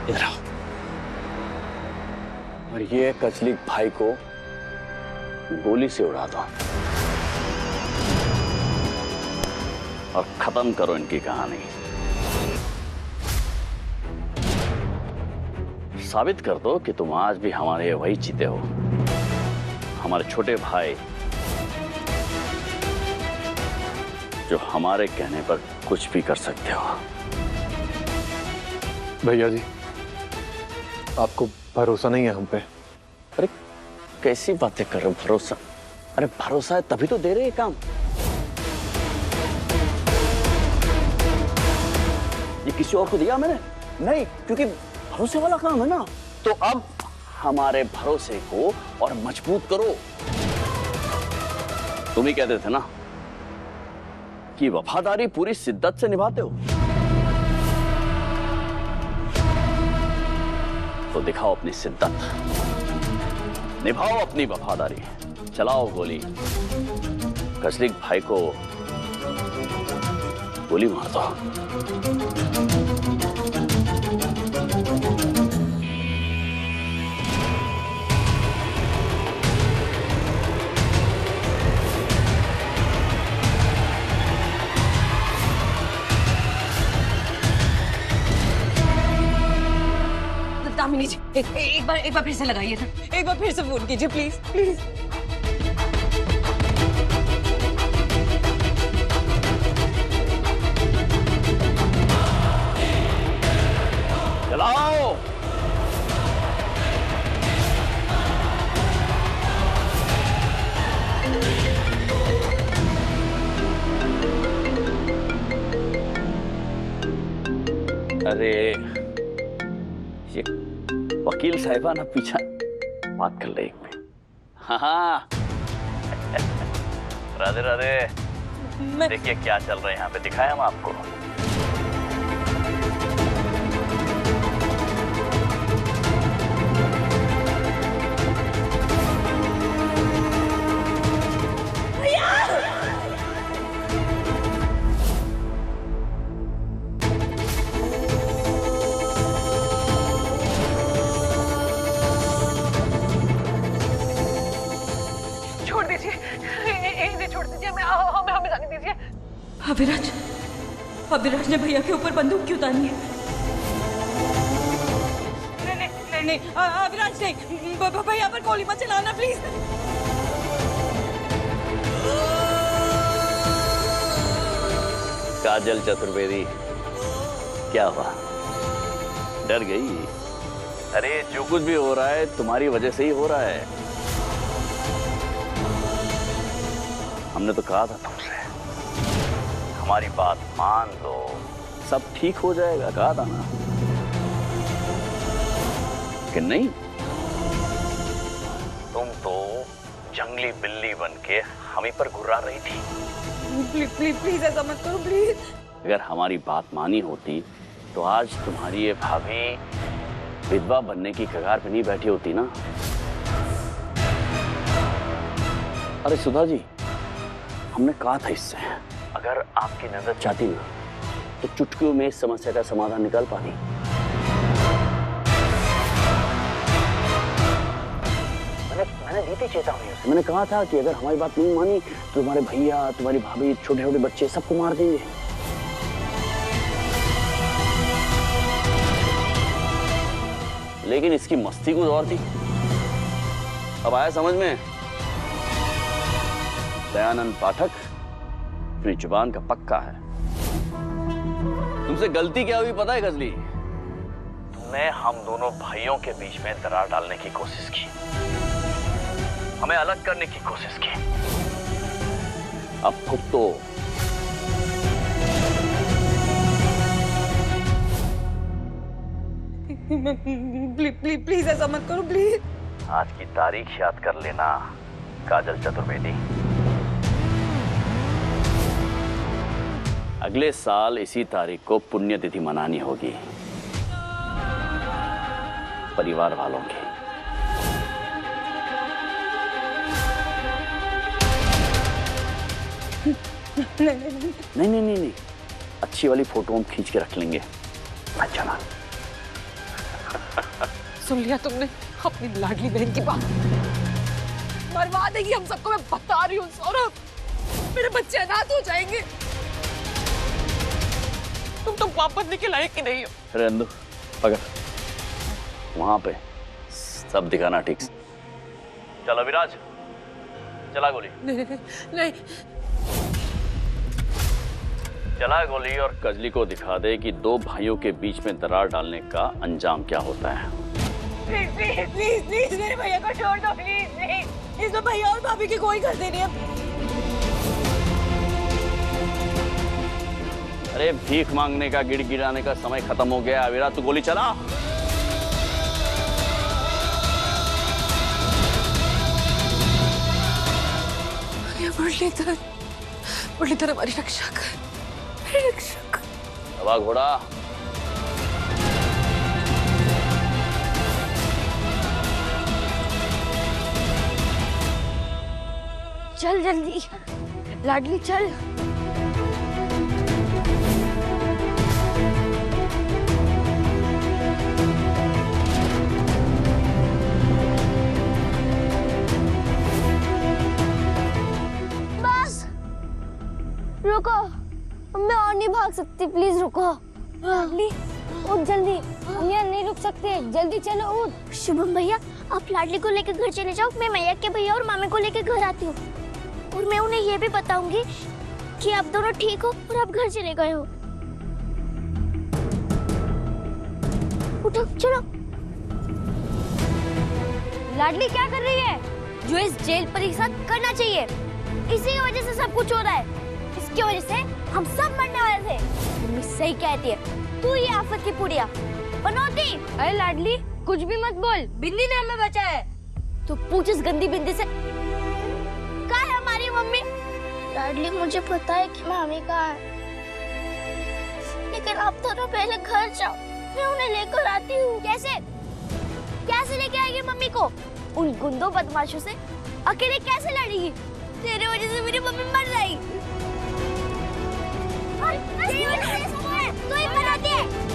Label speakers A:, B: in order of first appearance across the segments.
A: इधर आओ। और ये कचली भाई को गोली से उड़ा दो और खत्म करो इनकी कहानी। साबित कर दो कि तुम आज भी हमारे वही चीते हो, हमारे छोटे भाई जो हमारे कहने पर कुछ भी कर सकते हो।
B: भैया जी, आपको भरोसा नहीं है हम पे?
A: अरे कैसी बातें कर रहे हो? भरोसा? अरे भरोसा है तभी तो दे रहे हैं काम। ये किसी और को दिया मैंने? नहीं, क्योंकि भरोसे वाला काम है ना। तो अब हमारे भरोसे को और मजबूत करो। तुम ही कहते थे ना कि वफादारी पूरी शिद्दत से निभाते हो, तो दिखाओ अपनी शिद्दत, निभाओ अपनी वफादारी, चलाओ गोली, कचलिक भाई को गोली मार दो।
C: दामिनी जी, एक बार फिर से लगाइए ना, एक बार फिर से फोन कीजिए प्लीज प्लीज।
A: चलाओ। अरे ये वकील साहिबा ना पीछा बात कर ले एक में। हाँ राधे राधे। देखिए क्या चल रहा है यहाँ पे, दिखाएं हम आपको।
C: हमें जाने दीजिए। अविराज ने भैया के ऊपर बंदूक क्यों तानी है? नहीं, अविराज नहीं, भैया पर गोली मत चलाना प्लीज।
A: काजल चतुर्वेदी, क्या हुआ? डर गई? अरे जो कुछ भी हो रहा है तुम्हारी वजह से ही हो रहा है। हमने तो कहा था तुमसे, हमारी बात मान लो, सब ठीक हो जाएगा, कहा था ना। कि नहीं, तुम तो जंगली बिल्ली बनके हम ही पर घुर्रा रही थी।
C: प्लीज ऐसा मत करो प्लीज।
A: अगर हमारी बात मानी होती तो आज तुम्हारी ये भाभी विधवा बनने की कगार पे नहीं बैठी होती ना। अरे सुधा जी, हमने कहा था इससे, अगर आपकी नजर चाहती ना तो चुटकियों में इस समस्या का समाधान निकाल पाती। मैंने दी थी चेतावनी उसे। मैंने कहा था कि अगर हमारी बात नहीं मानी तो तुम्हारे भैया, तुम्हारी भाभी, छोटे छोटे बच्चे सबको मार देंगे। लेकिन इसकी मस्ती कुछ और थी। अब आया समझ में? दयानंद पाठक अपनी जुबान का पक्का है। तुमसे गलती क्या हुई पता है गजली? तुमने हम दोनों भाइयों के बीच में दरार डालने की कोशिश की, हमें अलग करने की कोशिश की। अब भुगतो।
C: प्लीज ऐसा मत करो प्लीज।
A: आज की तारीख याद कर लेना काजल चतुर्वेदी। अगले साल इसी तारीख को पुण्यतिथि मनानी होगी परिवार वालों की। नहीं, अच्छी वाली फोटो हम खींच के रख लेंगे। अच्छा ना?
C: सुन लिया तुमने अपनी लाडली बहन की बात? मरवा देगी हम सबको, मैं बता रही हूँ सौरभ। मेरे बच्चे अनाथ हो जाएंगे। तुम तो बाप बनने के लायक ही नहीं हो।
A: अरे अंदू पकड़, वहां पे सब दिखाना ठीक से। चलो विराज, चला गोली।
C: नहीं नहीं नहीं।
A: चला गोली और कजली को दिखा दे कि दो भाइयों के बीच में दरार डालने का अंजाम क्या होता है।
C: प्लीज प्लीज प्लीज प्लीज मेरे भैया को छोड़ दो, प्लीज प्लीज। इसमें भैया और भाभी की कोई गलती नहीं है।
A: अरे भीख मांगने का, गिड़गिड़ाने का समय खत्म हो गया। विराज तू गोली चला।
C: मुरलीधर हमारी रक्षा कर, मेरी रक्षा कर।
A: दबा घोड़ा।
D: चल जल्दी लाडली चल। बस रुको, मैं और नहीं भाग सकती, प्लीज रुको। लाडली उठ जल्दी, हम यहाँ नहीं रुक सकते, जल्दी चलो उठ। शुभम भैया आप लाडली को लेकर घर चले जाओ, मैं मैया के भैया और मामे को लेकर घर आती हूँ और मैं उन्हें ये भी बताऊंगी कि आप दोनों ठीक हो और आप घर चले गए हो। उठो चलो। लाडली क्या कर रही है? जो इस जेल पर एक साथ करना चाहिए, इसी की वजह से सब कुछ हो रहा है। इसकी वजह से हम सब मरने वाले थे। मम्मी सही कहती है, तू ये आफत की पुड़िया बनौती। अरे लाडली कुछ भी मत बोल, बिंदी ने हमें बचाया है। तो पूछ इस गंदी बिंदी से कहाँ है हमारी मम्मी? लाडली मुझे पता है कि मामी कहाँ है, लेकिन आप दोनों पहले घर जाओ, मैं उन्हें लेकर आती हूँ। कैसे कैसे लेके आएगी मम्मी को? उन गुंडों बदमाशों से अकेले कैसे लड़ेगी? तेरे वजह से मेरी मम्मी मर जाएगी। तेरी वजह से सब हुआ है, तू ही बनाती है।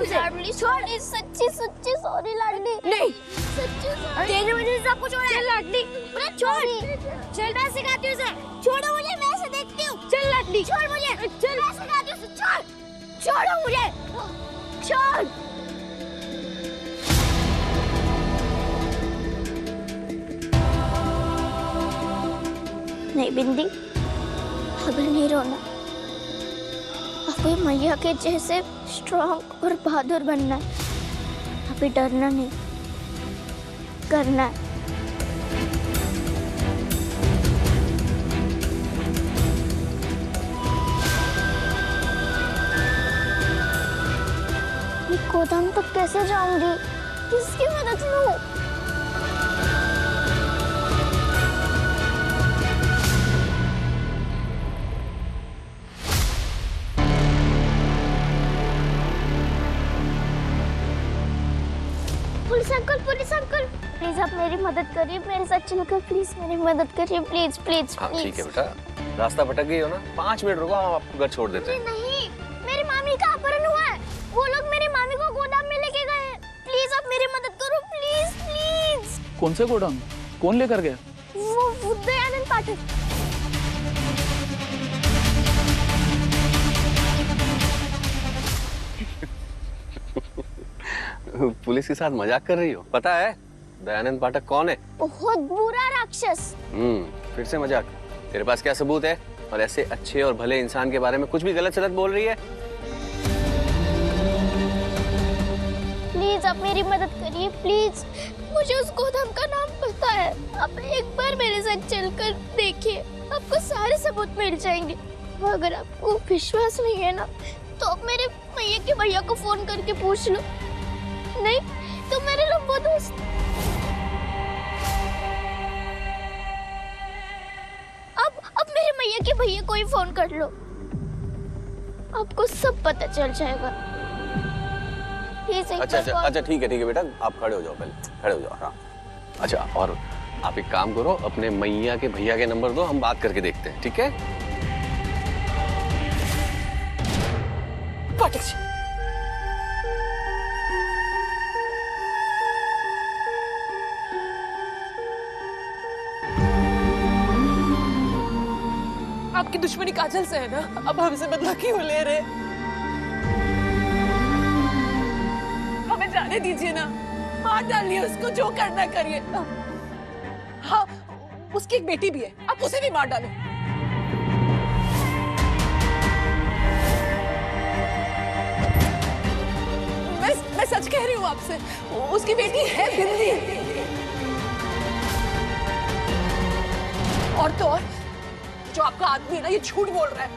D: लाडली सॉरी, सच्ची सच्ची सॉरी लाडली। नहीं सच्ची सॉरी, तेरी वजह से सब कुछ हो रहा है। चल लाडली छोड़, चल मैं सिखाती हूँ उसे। छोड़ो मुझे, मैं इसे देखती हूँ। चल लाडली छोड़ मुझे, चल मैं सिखाती हूँ उसे। छोड़, छोड़ो मुझे, छोड़। नहीं बिंदी, अभी नहीं रोना, अभी मैया के जैसे स्ट्रॉन्ग और बहादुर बनना है। अभी डरना नहीं, करना है। ये गोदाम तक कैसे जाऊंगी? किसकी मदद लूं? पुलिस अंकल प्लीज आप मेरी मदद करिए, मेरे साथ चलकर प्लीज मेरी मदद करिए, प्लीज प्लीज।
B: हाँ ठीक है बेटा, रास्ता भटक गई हो ना, 5 मिनट रुको, हम आपको घर छोड़ देते हैं।
D: नहीं, मेरी मामी का अपहरण हुआ है, वो लोग मेरी मामी को गोदाम में लेके गए हैं। प्लीज आप मेरी मदद करो, प्लीज प्लीज।
B: कौन से गोदाम? कौन लेकर गया?
D: वो दयानंद पाठक।
B: पुलिस के साथ मजाक कर रही हो? पता है दयानंद पाठक कौन है?
D: बहुत बुरा राक्षस।
B: फिर से मजाक? तेरे पास क्या सबूत है? और ऐसे अच्छे और भले इंसान के बारे में कुछ भी गलत सलत बोल रही है?
D: प्लीज आप मेरी मदद करिए, प्लीज। मुझे उस गोदाम का नाम पता है, आप एक बार मेरे साथ चलकर देखिए, आपको सारे सबूत मिल जाएंगे। अगर आपको विश्वास नहीं है ना, तो आप मेरे मैया के भैया को फोन करके पूछ लो। नहीं तो मेरे लंबो दोस्त। अब मेरे मैया के भैया को ही फोन कर लो, आपको सब पता चल जाएगा।
B: अच्छा ठीक है बेटा, आप खड़े हो जाओ, पहले खड़े हो जाओ। हाँ अच्छा, और आप एक काम करो, अपने मैया के भैया के नंबर दो, हम बात करके देखते हैं, ठीक है?
C: आपकी दुश्मनी काजल से है ना, अब हमसे बदला क्यों ले रहे? हमें जाने दीजिए ना, मार डालिए उसको, जो करना करिए। हाँ, उसकी एक बेटी भी है, आप उसे भी मार डालो। मैं सच कह रही हूँ आपसे, उसकी बेटी है बिंदी। और तो और जो आपका आदमी है ना, ये झूठ बोल रहा है,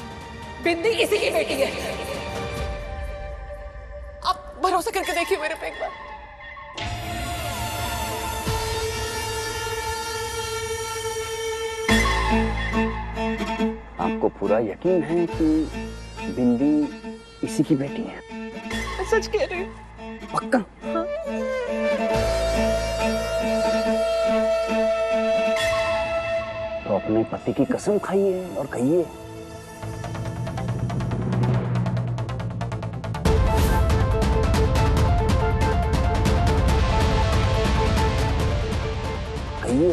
C: बिंदी इसी की बेटी है। आप भरोसा करके देखिए मेरे पे एक बार।
A: आपको पूरा यकीन है कि बिंदी इसी की बेटी है?
C: मैं सच कह रही हूँ।
A: पक्का?
C: हाँ।
A: तो अपने पति की कसम खाइए और कहिए। कहिए।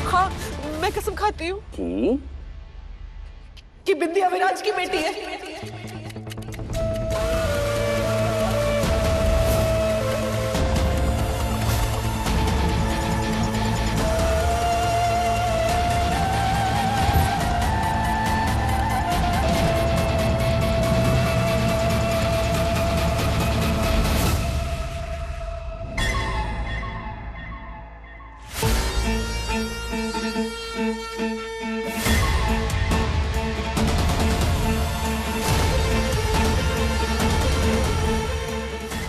C: हाँ, मैं कसम खाती हूँ कि बिंदी अविनाश की बेटी है।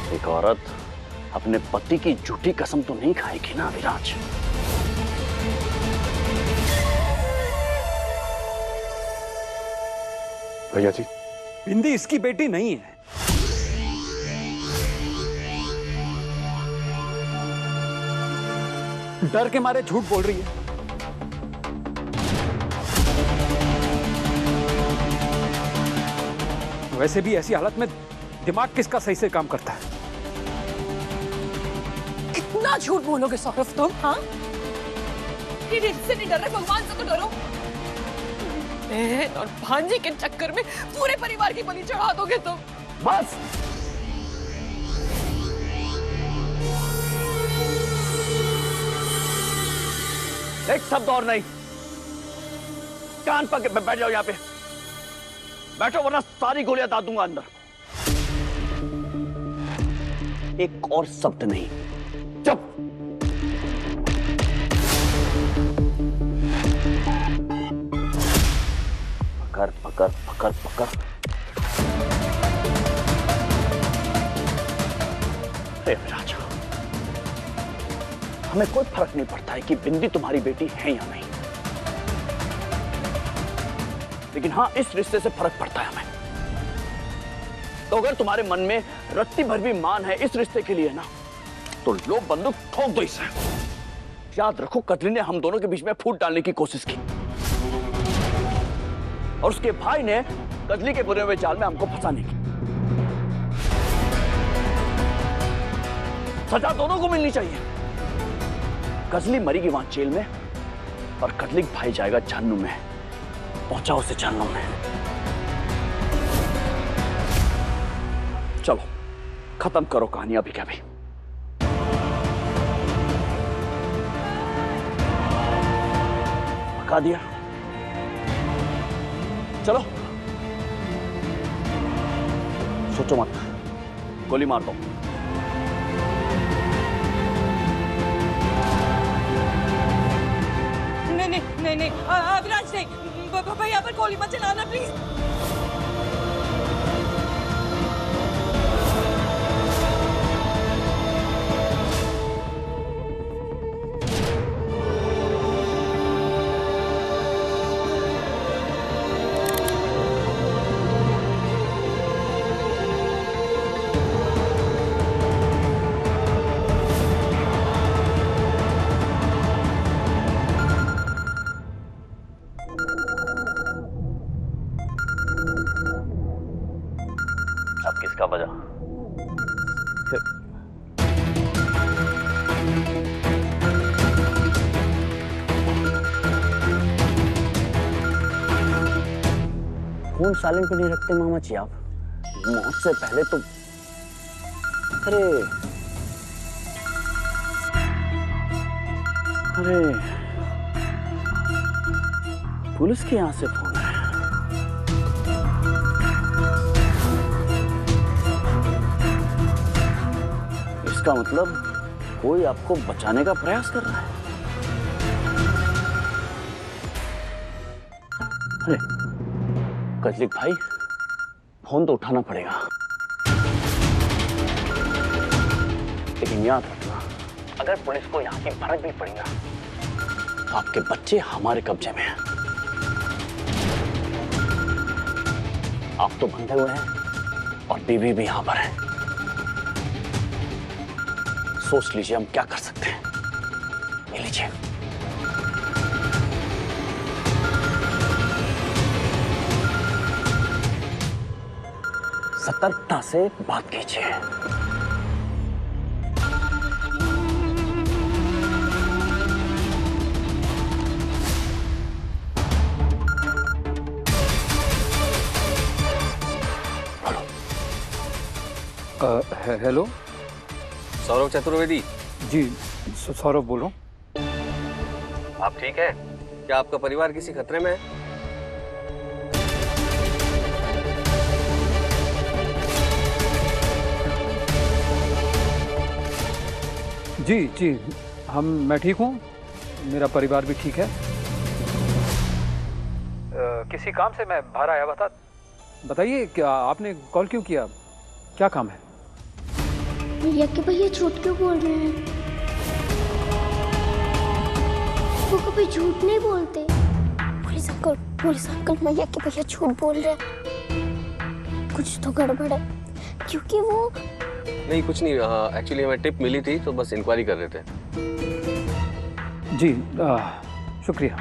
A: एक औरत अपने पति की झूठी कसम तो नहीं खाएगी ना अविनाश?
E: भैया जी, बिंदी इसकी बेटी नहीं है। डर के मारे झूठ बोल रही है। वैसे भी ऐसी हालत में दिमाग किसका सही से काम करता है?
C: कितना झूठ बोलोगे सौरभ तुम? हाँ, ये इससे नहीं डर रहे, भगवान से तो डरो। बहन और भांजी के चक्कर में पूरे परिवार की बलि चढ़ा दोगे तुम।
A: बस एक शब्द और नहीं। कान पकड़ के बैठ जाओ, यहाँ पे बैठो वरना सारी गोलियां दाद दूंगा अंदर। एक और शब्द नहीं, चुप। पकड़ पकड़ पकड़ पकड़। विराज, हमें कोई फर्क नहीं पड़ता है कि बिंदी तुम्हारी बेटी है या नहीं, लेकिन हाँ, इस रिश्ते से फर्क पड़ता है हमें। तो अगर तुम्हारे मन में रत्ती भर भी मान है इस रिश्ते के लिए ना, तो लो बंदूक, ठोक दो इसे। याद रखो, कतरी ने हम दोनों के बीच में फूट डालने की कोशिश की और उसके भाई ने कजली के बुरे हुए जाल में हमको फंसाने की। सजा दोनों को मिलनी चाहिए। कजली मरेगी वहां जेल में और कजली भाई जाएगा जहन्नुम में। पहुंचाओ उसे जहन्नुम में। चलो खत्म करो कहानी अभी क्या भी। पका दिया, चलो सोचो मत, गोली मार दो।
C: नहीं, अविनाश नहीं, भैया पर गोली मत चलाना प्लीज।
A: अब किसका बजा? फिर फोन साइलेंट पे नहीं रखते मामा जी आप? मौत से पहले तो अरे अरे पुलिस के यहाँ से फोन है। इसका मतलब कोई आपको बचाने का प्रयास कर रहा है। अरे कजलिक भाई, फोन तो उठाना पड़ेगा, लेकिन याद रखना अगर पुलिस को यहाँ की भनक भी पड़ी ना तो आपके बच्चे हमारे कब्जे में हैं। आप तो बंधे हुए हैं और बीवी भी यहाँ पर है। सोच लीजिए हम क्या कर सकते हैं। ये लीजिए। सतर्कता से बात कीजिए।
E: हेलो।
B: सौरभ चतुर्वेदी
E: जी, सौरभ बोल रहा हूँ।
B: आप ठीक है? क्या आपका परिवार किसी खतरे में है?
E: जी जी, मैं ठीक हूँ, मेरा परिवार भी ठीक है। किसी काम से मैं बाहर आया था। बताइए, क्या आपने कॉल क्यों किया? क्या काम है?
D: यक्की भैया झूठ क्यों बोल रहे हैं? वो कभी झूठ नहीं बोलते। पुलिस अंकल मैं यक्की भैया झूठ बोल रहे हैं। कुछ तो गड़बड़ है, क्योंकि वो
B: नहीं, कुछ नहीं। एक्चुअली हमें टिप मिली थी तो बस इंक्वायरी कर रहे थे।
E: जी, शुक्रिया।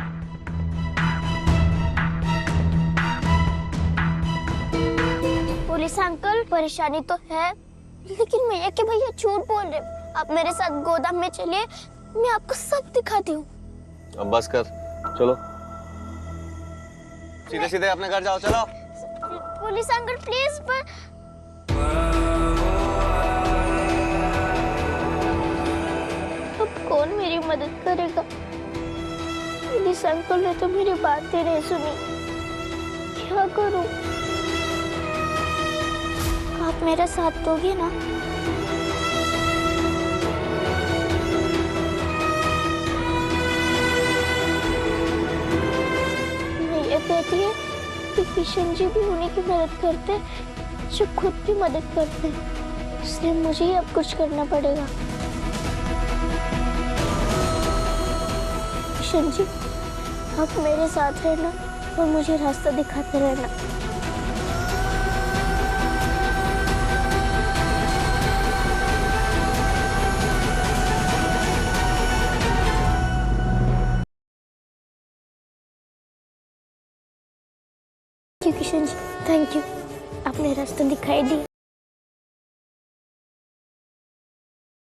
D: पुलिस अंकल, परेशानी तो है, लेकिन मैं यक्की भैया झूठ बोल रहे। आप मेरे साथ गोदाम में चलिए, मैं आपको सब दिखाती हूँ।
B: अब बस कर, चलो सीधे सीधे अपने घर जाओ, चलो।
D: Police uncle please. अब कौन मेरी मदद करेगा? पुलिस अंकल ने तो मेरी बात ही नहीं सुनी। क्या करूं? आप मेरा साथ दोगे ना? ये कहती है कि किशन जी भी उन्हीं की मदद करते जो खुद भी मदद करते, इसलिए मुझे ही अब कुछ करना पड़ेगा। किशन जी, आप मेरे साथ रहना और मुझे रास्ता दिखाते रहना। किशन जी, थैंक यू, आपने रास्ता दिखाई दी।